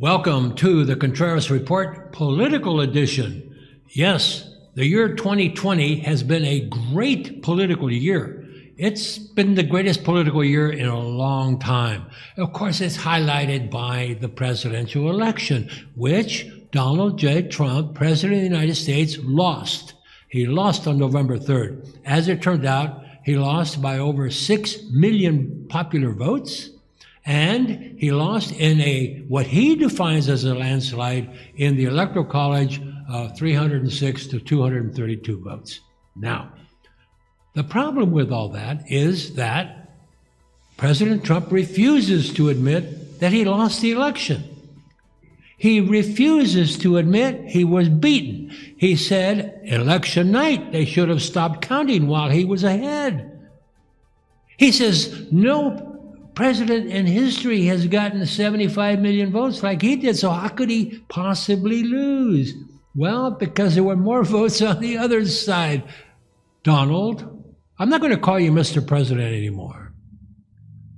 Welcome to the Contreras Report, Political Edition. Yes, the year 2020 has been a great political year. It's been the greatest political year in a long time. Of course, it's highlighted by the presidential election, which Donald J. Trump, President of the United States, lost. He lost on November 3rd. As it turned out, he lost by over 6 million popular votes. And he lost in what he defines as a landslide in the Electoral College of 306 to 232 votes. Now, the problem with all that is that President Trump refuses to admit that he lost the election. He refuses to admit he was beaten. He said election night they should have stopped counting while he was ahead. He says no president in history has gotten 75 million votes like he did, so how could he possibly lose? Well, because there were more votes on the other side. Donald, I'm not going to call you Mr. President anymore,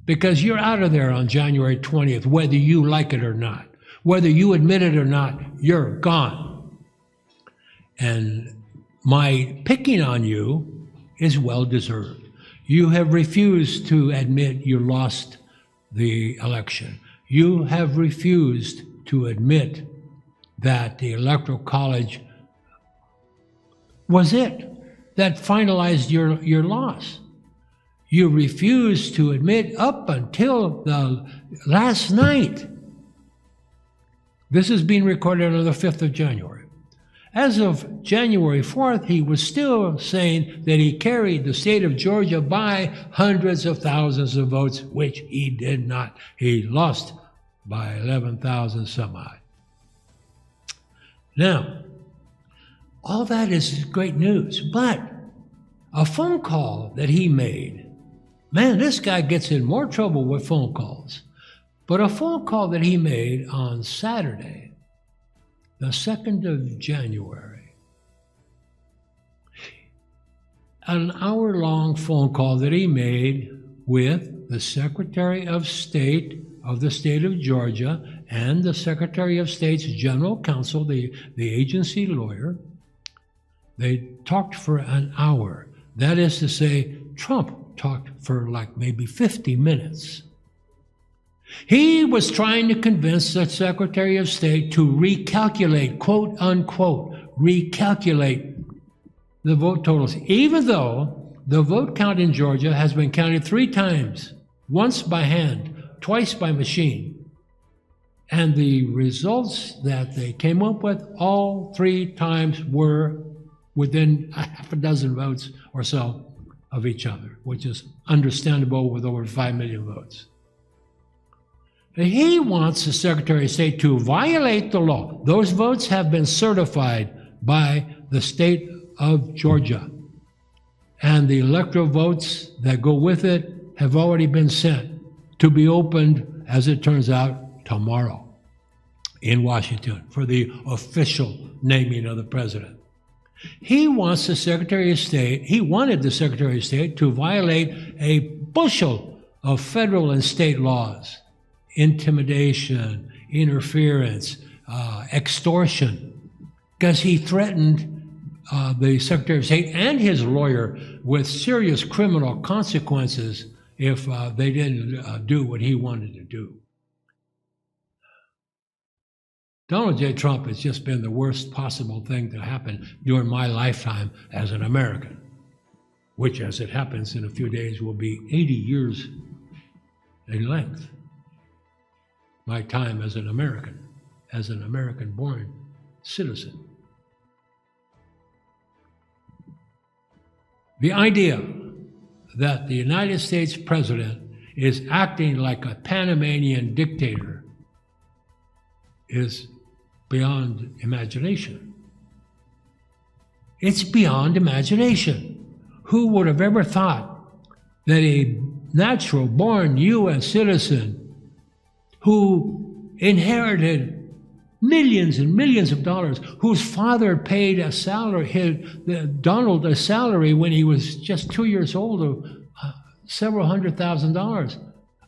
because you're out of there on January 20th, whether you like it or not. Whether you admit it or not, you're gone. And my picking on you is well-deserved. You have refused to admit you lost the election. You have refused to admit that the Electoral College was it that finalized your loss. You refused to admit up until the last night. This is being recorded on the 5th of January. As of January 4th, he was still saying that he carried the state of Georgia by hundreds of thousands of votes, which he did not. He lost by 11,000 some odd. Now, all that is great news, but a phone call that he made, man, this guy gets in more trouble with phone calls, but a phone call that he made on Saturday, the 2nd of January, an hour-long phone call that he made with the Secretary of State of the state of Georgia and the Secretary of State's General Counsel, the agency lawyer. They talked for an hour. That is to say, Trump talked for like maybe 50 minutes. He was trying to convince the Secretary of State to recalculate, quote unquote, recalculate the vote totals, even though the vote count in Georgia has been counted 3 times, once by hand, twice by machine. And the results that they came up with all 3 times were within a half a dozen votes or so of each other, which is understandable with over 5 million votes. He wants the Secretary of State to violate the law. Those votes have been certified by the state of Georgia. And the electoral votes that go with it have already been sent to be opened, as it turns out, tomorrow in Washington for the official naming of the president. He wanted the Secretary of State to violate a bushel of federal and state laws. Intimidation, interference, extortion, because he threatened the Secretary of State and his lawyer with serious criminal consequences if they didn't do what he wanted to do. Donald J. Trump has just been the worst possible thing to happen during my lifetime as an American, which, as it happens in a few days, will be 80 years in length. My time as an American-born citizen. The idea that the United States president is acting like a Panamanian dictator is beyond imagination. It's beyond imagination. Who would have ever thought that a natural-born U.S. citizen who inherited millions and millions of dollars, whose father paid a salary, Donald a salary when he was just 2 years old of several $100,000.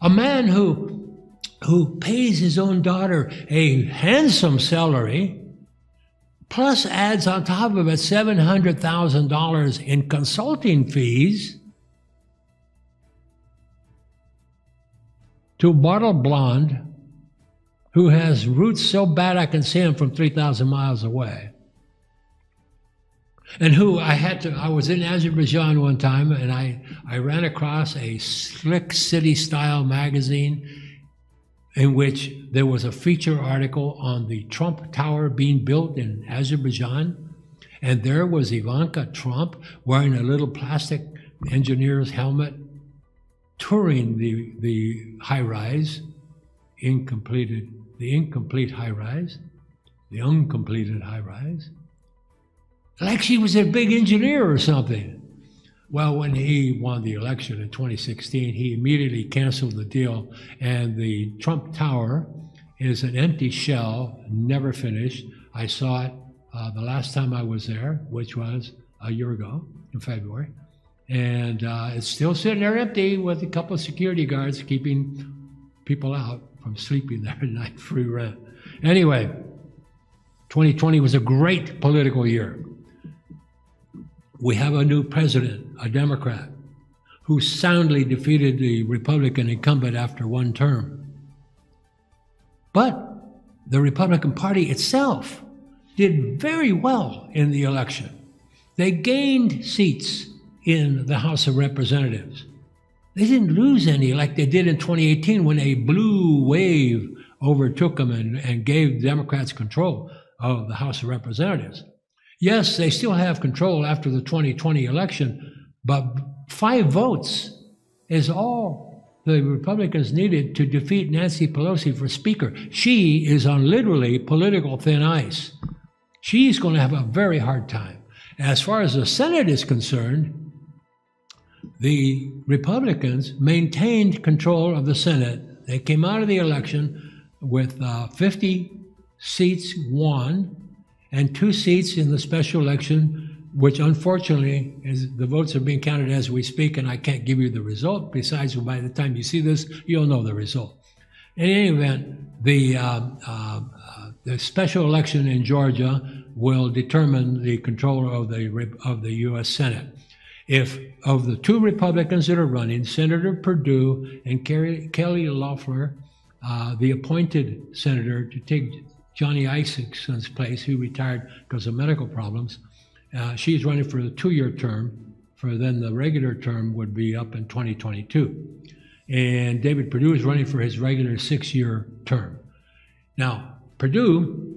A man who who pays his own daughter a handsome salary, plus adds on top of it $700,000 in consulting fees to Bottle Blonde, who has roots so bad I can see him from 3,000 miles away. And who I was in Azerbaijan one time, and I ran across a Slick City style magazine in which there was a feature article on the Trump Tower being built in Azerbaijan. And there was Ivanka Trump wearing a little plastic engineer's helmet, touring the high-rise, the uncompleted high-rise, like she was a big engineer or something. Well, when he won the election in 2016, he immediately canceled the deal, and the Trump Tower is an empty shell, never finished. I saw it the last time I was there, which was a year ago in February, and it's still sitting there empty with a couple of security guards keeping people out from sleeping there at night, free rent. Anyway, 2020 was a great political year. We have a new president, a Democrat, who soundly defeated the Republican incumbent after one term. But the Republican Party itself did very well in the election. They gained seats in the House of Representatives. They didn't lose any like they did in 2018 when a blue wave overtook them and gave Democrats control of the House of Representatives. Yes, they still have control after the 2020 election, but 5 votes is all the Republicans needed to defeat Nancy Pelosi for Speaker. She is on literally political thin ice. She's going to have a very hard time. As far as the Senate is concerned, the Republicans maintained control of the Senate. They came out of the election with 50 seats won, and 2 seats in the special election, which unfortunately is the votes are being counted as we speak, and I can't give you the result. Besides, by the time you see this, you'll know the result. In any event, the special election in Georgia will determine the control of the U.S. Senate. If of the 2 Republicans that are running, Senator Perdue and Kelly Loeffler, the appointed senator to take Johnny Isakson's place, who retired because of medical problems. She's running for the 2-year term, for then the regular term would be up in 2022. And David Perdue is running for his regular 6-year term. Now, Perdue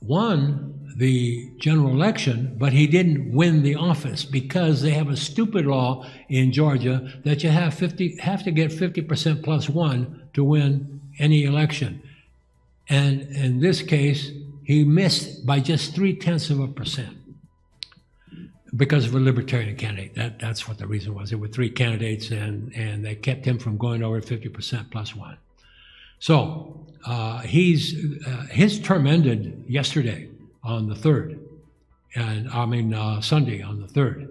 won the general election, but he didn't win the office because they have a stupid law in Georgia that you have to get 50% plus 1 to win any election. And in this case, he missed by just 0.3% because of a libertarian candidate. That's what the reason was. There were 3 candidates, and they kept him from going over 50% plus 1. So his term ended yesterday on the 3rd, and Sunday on the 3rd.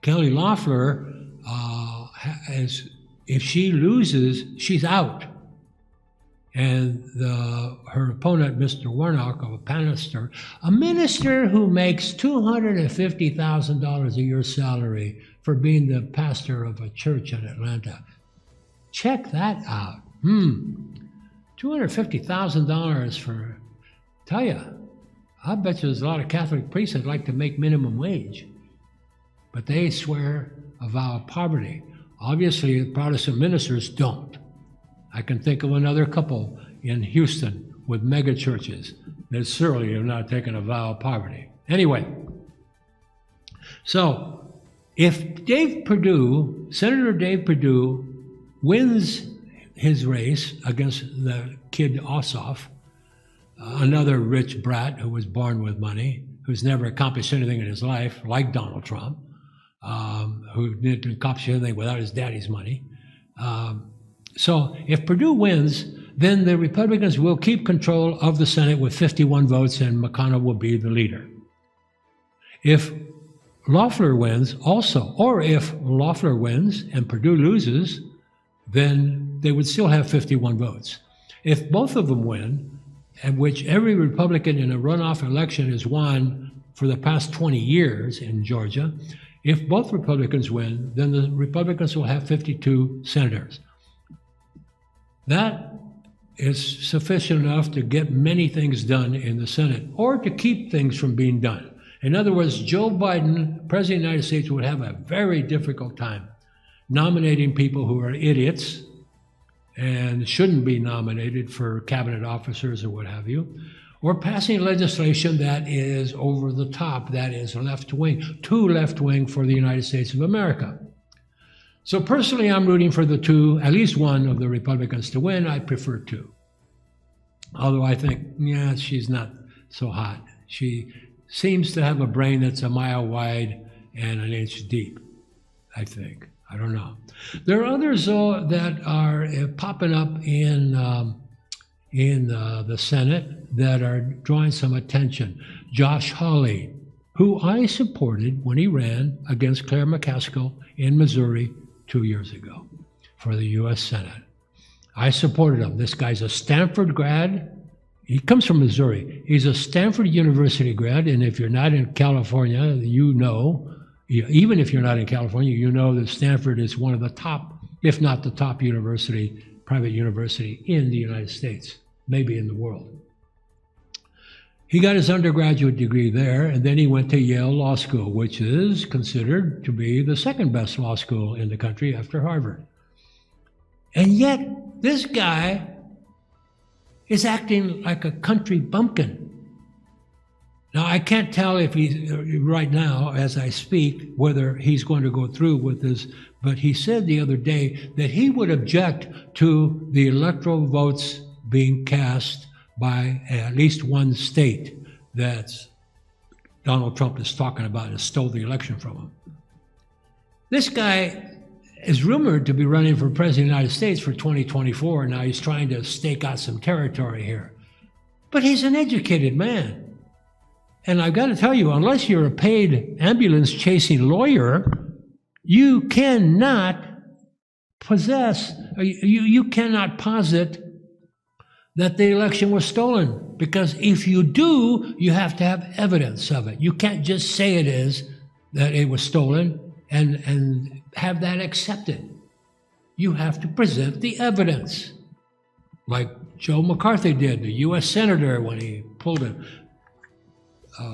Kelly Loeffler, if she loses, she's out. And her opponent, Mr. Warnock, a minister who makes $250,000 a year salary for being the pastor of a church in Atlanta. Check that out. $250,000 for, tell you, I bet you there's a lot of Catholic priests that like to make minimum wage, but they swear a vow of poverty. Obviously, Protestant ministers don't. I can think of another couple in Houston with mega churches that certainly have not taken a vow of poverty. Anyway, so if Senator Dave Perdue wins his race against the kid Ossoff, another rich brat who was born with money, who's never accomplished anything in his life, like Donald Trump, who didn't accomplish anything without his daddy's money. So if Perdue wins, then the Republicans will keep control of the Senate with 51 votes, and McConnell will be the leader. If Loeffler wins also, or if Loeffler wins and Perdue loses, then they would still have 51 votes. If both of them win, at which every Republican in a runoff election has won for the past 20 years in Georgia, if both Republicans win, then the Republicans will have 52 senators. That is sufficient enough to get many things done in the Senate, or to keep things from being done. In other words, Joe Biden, President of the United States, would have a very difficult time nominating people who are idiots and shouldn't be nominated for cabinet officers or what have you, or passing legislation that is over the top, that is left-wing, too left-wing for the United States of America. So personally, I'm rooting for the two, at least one of the Republicans to win. I prefer two. Although I think, yeah, she's not so hot. She seems to have a brain that's a mile wide and an inch deep, I think. I don't know. There are others, though, that are popping up in the Senate that are drawing some attention. Josh Hawley, who I supported when he ran against Claire McCaskill in Missouri 2 years ago for the U.S. Senate. I supported him. This guy's a Stanford grad. He comes from Missouri. He's a Stanford University grad, and if you're not in California, you know, even if you're not in California, you know that Stanford is one of the top, if not the top university, private university in the United States, maybe in the world. He got his undergraduate degree there, and then he went to Yale Law School, which is considered to be the second best law school in the country after Harvard. And yet, this guy is acting like a country bumpkin. Now, I can't tell if he's, right now, as I speak, whether he's going to go through with this, but he said the other day that he would object to the electoral votes being cast by at least one state that Donald Trump is talking about and stole the election from him. This guy is rumored to be running for president of the United States for 2024. Now he's trying to stake out some territory here. But he's an educated man. And I've got to tell you, unless you're a paid ambulance-chasing lawyer, you cannot you cannot posit that the election was stolen, because if you do, you have to have evidence of it. You can't just say it is, that it was stolen, and have that accepted. You have to present the evidence, like Joe McCarthy did, the U.S. Senator, when he pulled a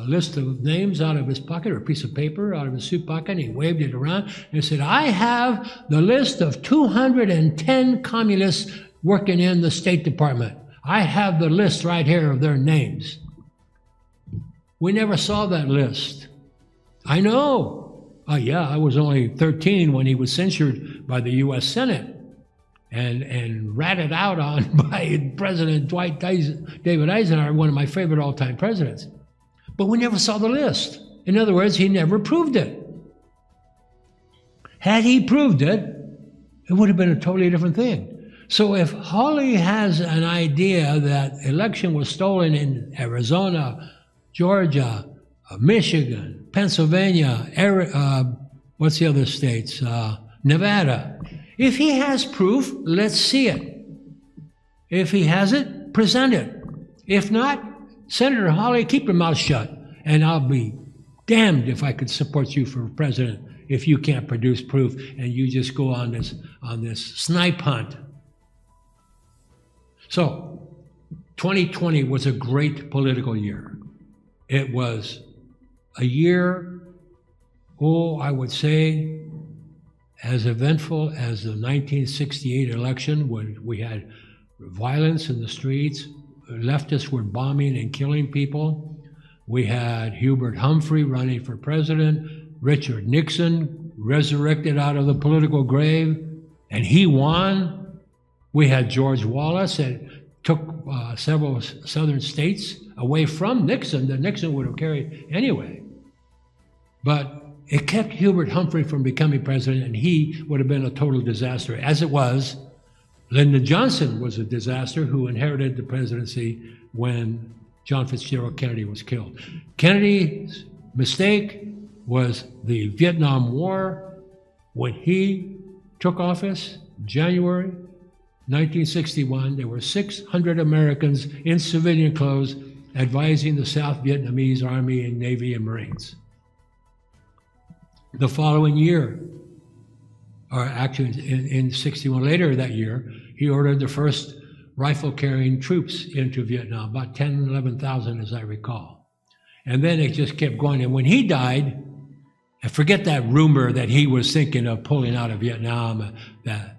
list of names out of his pocket, or a piece of paper out of his suit pocket, and he waved it around, and he said, I have the list of 210 communists working in the State Department. I have the list right here of their names. We never saw that list. I know. Yeah, I was only 13 when he was censured by the U.S. Senate and ratted out on by President David Eisenhower, one of my favorite all-time presidents. But we never saw the list. In other words, he never proved it. Had he proved it, it would have been a totally different thing. So if Hawley has an idea that election was stolen in Arizona, Georgia, Michigan, Pennsylvania, what's the other states? Nevada. If he has proof, let's see it. If he has it, present it. If not, Senator Hawley, keep your mouth shut, and I'll be damned if I could support you for president if you can't produce proof and you just go on this snipe hunt. So, 2020 was a great political year. It was a year, I would say, as eventful as the 1968 election, when we had violence in the streets, leftists were bombing and killing people. We had Hubert Humphrey running for president, Richard Nixon resurrected out of the political grave, and he won. We had George Wallace that took several southern states away from Nixon that Nixon would have carried anyway. But it kept Hubert Humphrey from becoming president, and he would have been a total disaster. As it was, Lyndon Johnson was a disaster who inherited the presidency when John Fitzgerald Kennedy was killed. Kennedy's mistake was the Vietnam War. When he took office, January 1961, there were 600 Americans in civilian clothes advising the South Vietnamese Army and Navy and Marines. The following year, or actually in 61, later that year, he ordered the first rifle-carrying troops into Vietnam, about 10,000, 11,000 as I recall. And then it just kept going. And when he died, and forget that rumor that he was thinking of pulling out of Vietnam, that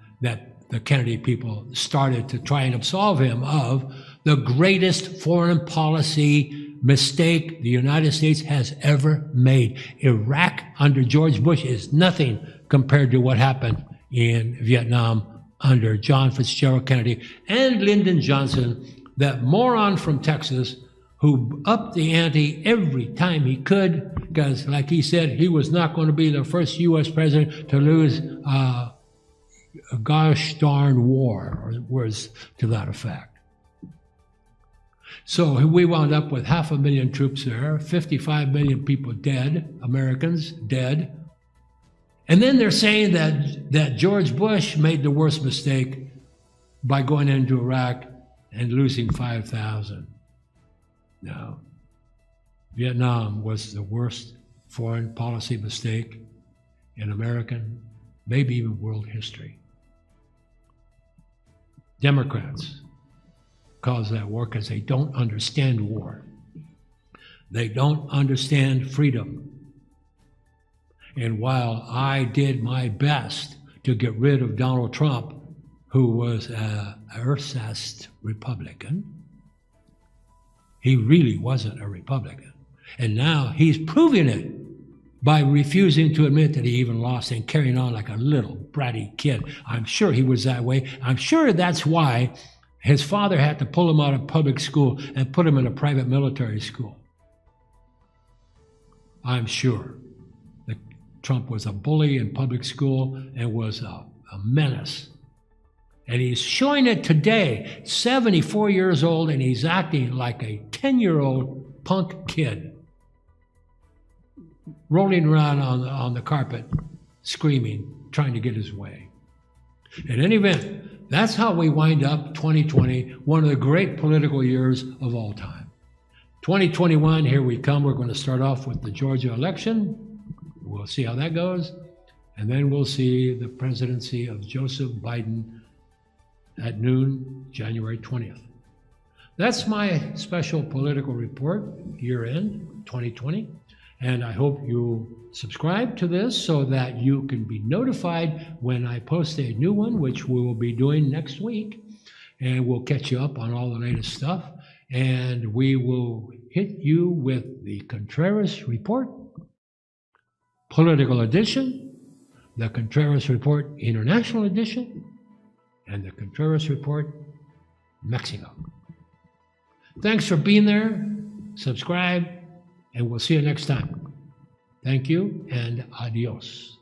the Kennedy people started to try and absolve him of the greatest foreign policy mistake the United States has ever made. Iraq under George Bush is nothing compared to what happened in Vietnam under John Fitzgerald Kennedy and Lyndon Johnson, that moron from Texas who upped the ante every time he could, because like he said, he was not going to be the first U.S. president to lose a gosh darn war, or words to that effect. So we wound up with 500,000 troops there, 55 million people dead, Americans dead. And then they're saying that George Bush made the worst mistake by going into Iraq and losing 5,000. No. Vietnam was the worst foreign policy mistake in American, maybe even world history. Democrats cause that war because they don't understand war. They don't understand freedom. And while I did my best to get rid of Donald Trump, who was a ersatz Republican, he really wasn't a Republican. And now he's proving it by refusing to admit that he even lost and carrying on like a little bratty kid. I'm sure he was that way. I'm sure that's why his father had to pull him out of public school and put him in a private military school. I'm sure that Trump was a bully in public school and was a menace. And he's showing it today, 74 years old, and he's acting like a 10-year-old punk kid, rolling around on the carpet, screaming, trying to get his way. In any event, that's how we wind up 2020, one of the great political years of all time. 2021, here we come. We're going to start off with the Georgia election. We'll see how that goes. And then we'll see the presidency of Joseph Biden at noon, January 20th. That's my special political report, year-end 2020. And I hope you subscribe to this so that you can be notified when I post a new one, which we will be doing next week. And we'll catch you up on all the latest stuff. And we will hit you with the Contreras Report, Political Edition, the Contreras Report International Edition, and the Contreras Report Mexico. Thanks for being there. Subscribe, and we'll see you next time. Thank you, and adios.